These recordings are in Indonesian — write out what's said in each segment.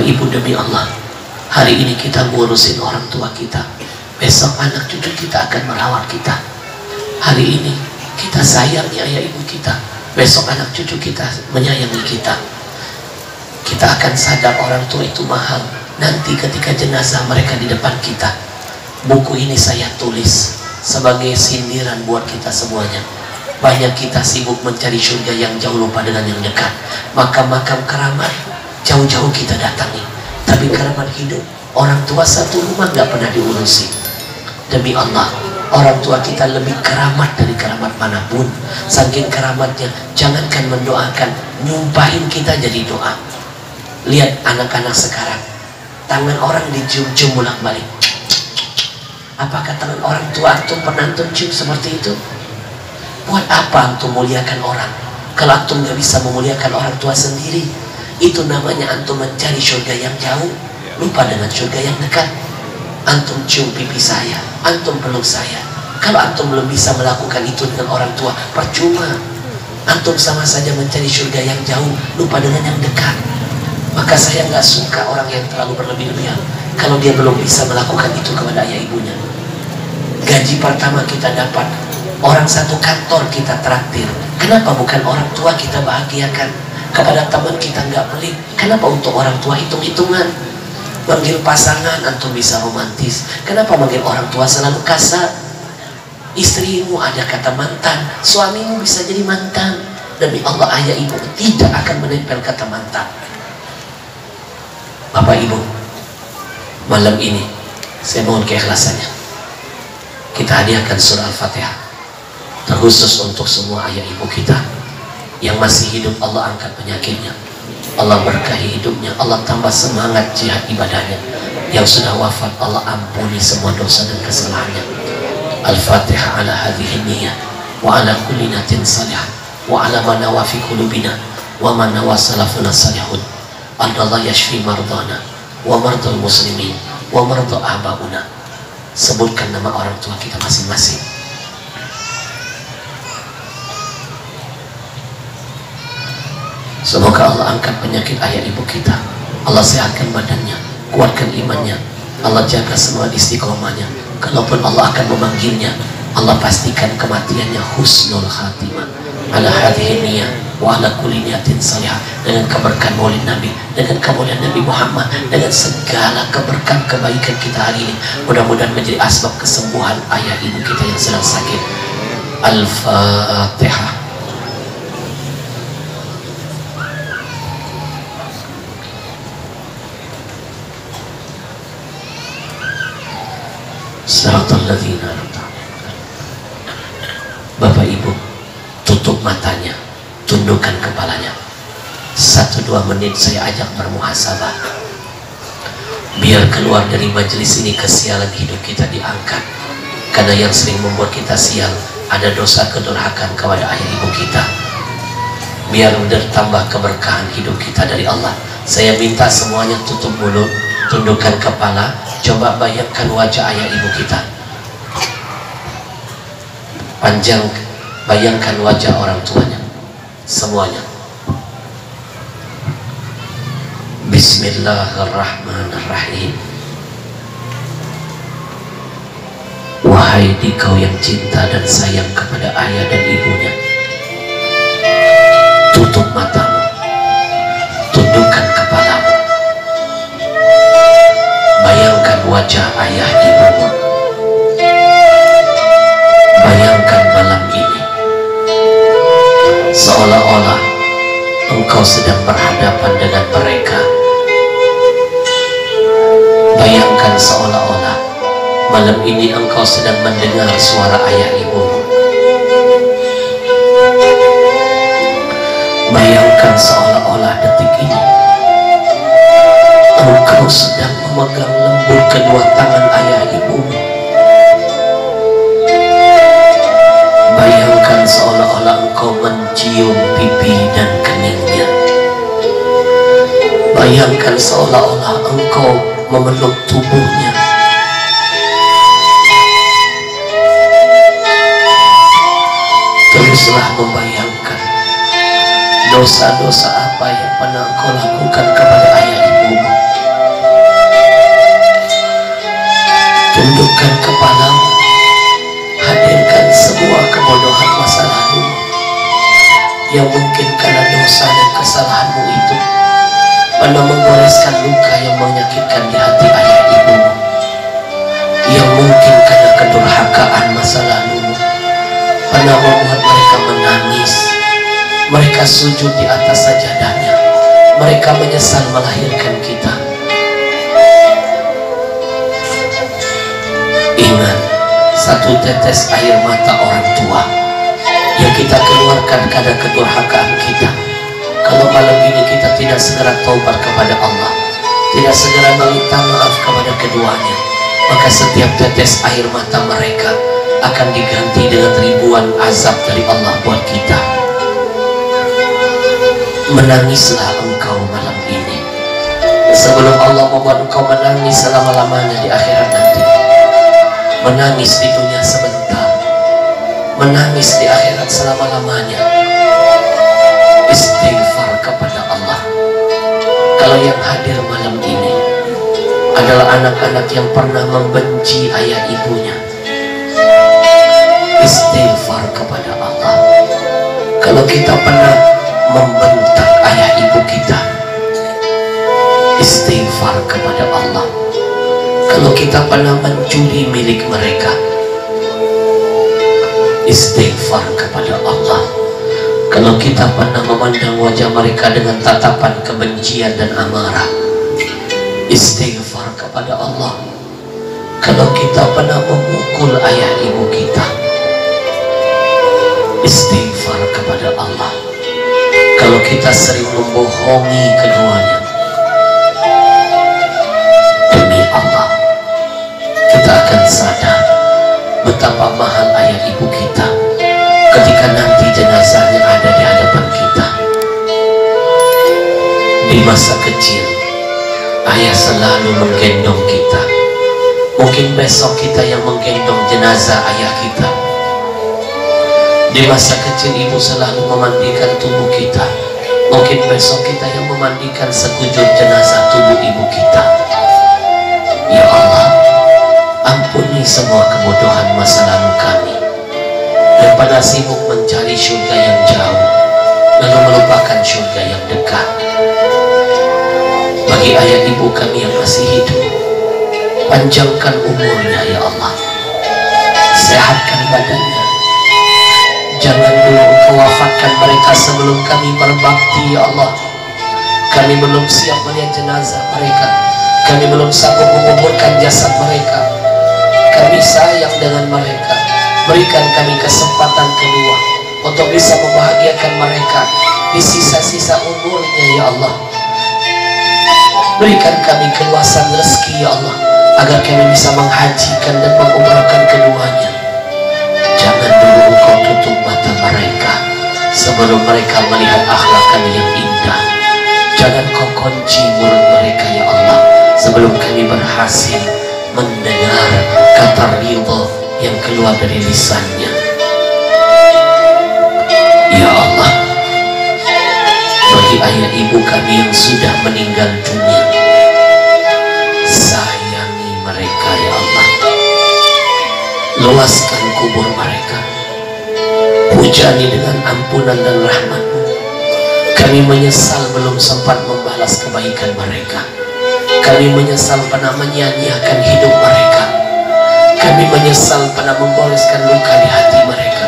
ibu, demi Allah, hari ini kita ngurusin orang tua kita, besok anak cucu kita akan merawat kita. Hari ini kita sayangi ayah ibu kita, besok anak cucu kita menyayangi kita. Kita akan sadar orang tua itu mahal nanti ketika jenazah mereka di depan kita. Buku ini saya tulis sebagai sindiran buat kita semuanya. Banyak kita sibuk mencari surga yang jauh, lupa dengan yang dekat. Makam-makam keramat jauh-jauh kita datangi, tapi keramat hidup orang tua satu rumah gak pernah diurusi. Demi Allah, orang tua kita lebih keramat dari keramat manapun. Saking keramatnya, jangankan mendoakan, nyumpahin kita jadi doa. Lihat anak-anak sekarang, tangan orang dicium-cium bolak-balik. Apakah tangan orang tua antum pernah antum cium seperti itu? Buat apa antum muliakan orang kalau antum gak bisa memuliakan orang tua sendiri? Itu namanya antum mencari surga yang jauh, lupa dengan surga yang dekat. Antum cium pipi saya, antum peluk saya, kalau antum belum bisa melakukan itu dengan orang tua, percuma. Antum sama saja mencari surga yang jauh, lupa dengan yang dekat. Maka saya nggak suka orang yang terlalu berlebih-lebihan kalau dia belum bisa melakukan itu kepada ayah ibunya. Gaji pertama kita dapat, orang satu kantor kita traktir. Kenapa bukan orang tua kita bahagiakan? Kepada teman kita nggak pelit. Kenapa untuk orang tua hitung-hitungan? Manggil pasangan antum bisa romantis. Kenapa manggil orang tua selalu kasar? Istrimu ada kata mantan, suamimu bisa jadi mantan. Demi Allah, ayah ibu tidak akan menempel kata mantan. Bapak ibu, malam ini saya mohon keikhlasannya, kita hadiahkan surah Al-Fatihah terkhusus untuk semua ayah ibu kita. Yang masih hidup Allah angkat penyakitnya, Allah berkahi hidupnya, Allah tambah semangat jihad ibadahnya. Yang sudah wafat Allah ampuni semua dosa dan kesalahannya. Al-Fatihah ala hadhihi niyyah wa ala kulli natin salihah wa ala ma nawa fi qulubina wa ma nawa salafuna salihun. Allah yashfi mardana wa mardal muslimin wa mardal abauna. Sebutkan nama orang tua kita masing-masing. Semoga Allah angkat penyakit ayah ibu kita, Allah sehatkan badannya, kuatkan imannya, Allah jaga semua istiqomahnya. Kalaupun Allah akan memanggilnya, Allah pastikan kematiannya husnul khatimah. Ala hadhihi niyyah wa ala kulli niyatin salihah. Dengan keberkahan maulid Nabi, dengan kemuliaan Nabi Muhammad, dengan segala keberkahan kebaikan kita hari ini, mudah-mudahan menjadi asbab kesembuhan ayah ibu kita yang sedang sakit. Al-Fatihah. Bapak ibu, tutup matanya, tundukkan kepalanya. 1-2 menit saya ajak bermuhasabah. Biar keluar dari majelis ini kesialan hidup kita diangkat. Karena yang sering membuat kita sial ada dosa kedurhakaan kepada ayah ibu kita. Biar bertambah keberkahan hidup kita dari Allah. Saya minta semuanya tutup mulut, tundukkan kepala. Coba bayangkan wajah ayah ibu kita. Panjang, bayangkan wajah orang tuanya. Semuanya. Bismillahirrahmanirrahim. Wahai dikau yang cinta dan sayang kepada ayah dan ibunya, tutup matamu, tundukkan kepalamu. Bayangkan wajah ayah ibumu. Bayangkan malam ini seolah-olah engkau sedang berhadapan dengan mereka. Bayangkan seolah-olah malam ini engkau sedang mendengar suara ayah ibumu. Bayangkan seolah-olah detik ini engkau sedang memegang lembut kedua tangan ayah ibumu. Bayangkan seolah-olah engkau mencium pipi dan keningnya. Bayangkan seolah-olah engkau memeluk tubuhnya. Teruslah membayangkan dosa-dosa apa yang pernah engkau lakukan kepada ayah ibumu. Tundukkan kepalamu, hadirkan semua kebodohan masa lalu yang mungkin karena dosa dan kesalahanmu itu pernah menggoreskan luka yang menyakitkan di hati ayah ibumu, yang mungkin karena kedurhakaan masa lalumu pernah membuat mereka menangis, mereka sujud di atas sajadahnya, mereka menyesal melahirkan kita. Ingat, satu tetes air mata orang tua yang kita keluarkan karena kedurhakaan kita, kalau malam ini kita tidak segera taubat kepada Allah, tidak segera meminta maaf kepada keduanya, maka setiap tetes air mata mereka akan diganti dengan ribuan azab dari Allah buat kita. Menangislah engkau malam ini sebelum Allah membuat engkau menangis selama-lamanya di akhirat nanti. Menangis di dunia sebentar, menangis di akhirat selama-lamanya. Istighfar kepada Allah. Kalau yang hadir malam ini adalah anak-anak yang pernah membenci ayah ibunya, istighfar kepada Allah. Kalau kita pernah membentak ayah ibu kita, istighfar kepada Allah. Kalau kita pernah mencuri milik mereka, istighfar kepada Allah. Kalau kita pernah memandang wajah mereka dengan tatapan kebencian dan amarah, istighfar kepada Allah. Kalau kita pernah memukul ayah ibu kita, istighfar kepada Allah. Kalau kita sering membohongi keduanya, demi Allah kita akan sadar betapa mahal ayah ibu kita ketika nanti jenazahnya ada di hadapan kita. Di masa kecil ayah selalu menggendong kita, mungkin besok kita yang menggendong jenazah ayah kita. Di masa kecil ibu selalu memandikan tubuh kita, mungkin besok kita yang memandikan sekujur jenazah tubuh ibu kita. Ya Allah, ampuni semua kebodohan masa lalu kami yang pada sibuk mencari surga yang jauh lalu melupakan surga yang dekat. Bagi ayah ibu kami yang masih hidup, panjangkan umurnya ya Allah, sehatkan badannya. Jangan dulu Engkau wafatkan mereka sebelum kami berbakti ya Allah. Kami belum siap melihat jenazah mereka, kami belum sanggup menguburkan jasad mereka. Kami sayang dengan mereka. Berikan kami kesempatan kedua untuk bisa membahagiakan mereka di sisa-sisa umurnya ya Allah. Berikan kami keluasan rezeki ya Allah, agar kami bisa menghajikan dan mengumrahkan keduanya. Jangan dulu Engkau tutup mata mereka sebelum mereka melihat akhlak kami yang indah. Jangan Kau kunci mulut mereka ya Allah sebelum kami berhasil mendengar kata ridha yang keluar dari lisannya. Ya Allah, bagi ayah ibu kami yang sudah meninggal dunia, sayangi mereka ya Allah. Luaskan kubur mereka, hujani dengan ampunan dan rahmat-Mu. Kami menyesal belum sempat membalas kebaikan mereka. Kami menyesal pernah menyia-nyiakan hidup mereka. Kami menyesal pernah memgoreskan luka di hati mereka.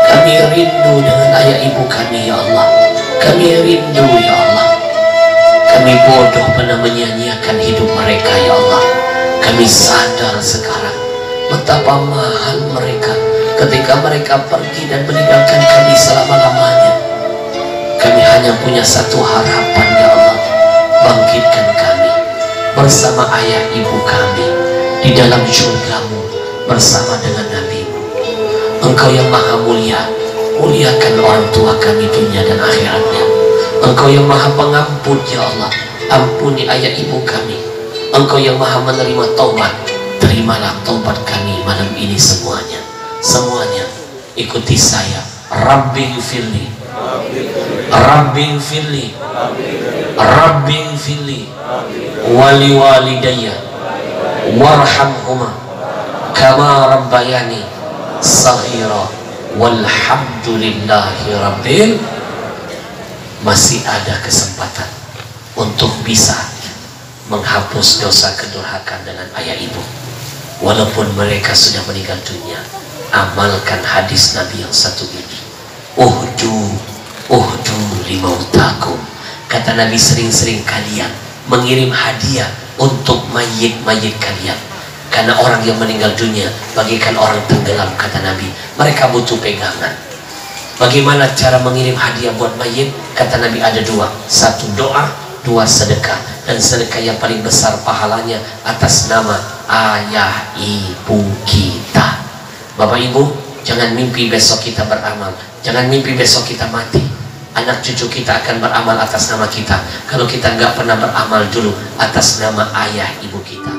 Kami rindu dengan ayah ibu kami ya Allah. Kami rindu ya Allah. Kami bodoh pernah menyia-nyiakan hidup mereka ya Allah. Kami sadar sekarang betapa mahal mereka ketika mereka pergi dan meninggalkan kami selama-lamanya. Kami hanya punya satu harapan ya Allah, bangkitkan kami bersama ayah ibu kami di dalam surga-Mu bersama dengan Nabi-Mu. Engkau yang maha mulia, muliakan orang tua kami dunia dan akhiratnya. Engkau yang maha pengampun ya Allah, ampuni ayah ibu kami. Engkau yang maha menerima taubat, terimalah taubat kami malam ini semuanya. Semuanya ikuti saya. Rabbi firli, Rabbi firli, Rabbi firli, wali walidayya warhamhuma kama rabbayani saghira walhamdulillahi rabbil. Masih ada kesempatan untuk bisa menghapus dosa kedurhakaan dengan ayah ibu walaupun mereka sudah meninggal dunia. Amalkan hadis Nabi yang satu ini, uhdu limautakum. Kata Nabi, sering-sering kalian mengirim hadiah untuk mayit-mayit kalian, karena orang yang meninggal dunia bagaikan orang tenggelam. Kata Nabi, mereka butuh pegangan. Bagaimana cara mengirim hadiah buat mayit? Kata Nabi ada dua, satu doa, dua sedekah. Dan sedekah yang paling besar pahalanya atas nama ayah ibu kita. Bapak ibu, jangan mimpi besok kita beramal, jangan mimpi besok kita mati. Anak cucu kita akan beramal atas nama kita kalau kita nggak pernah beramal dulu atas nama ayah ibu kita.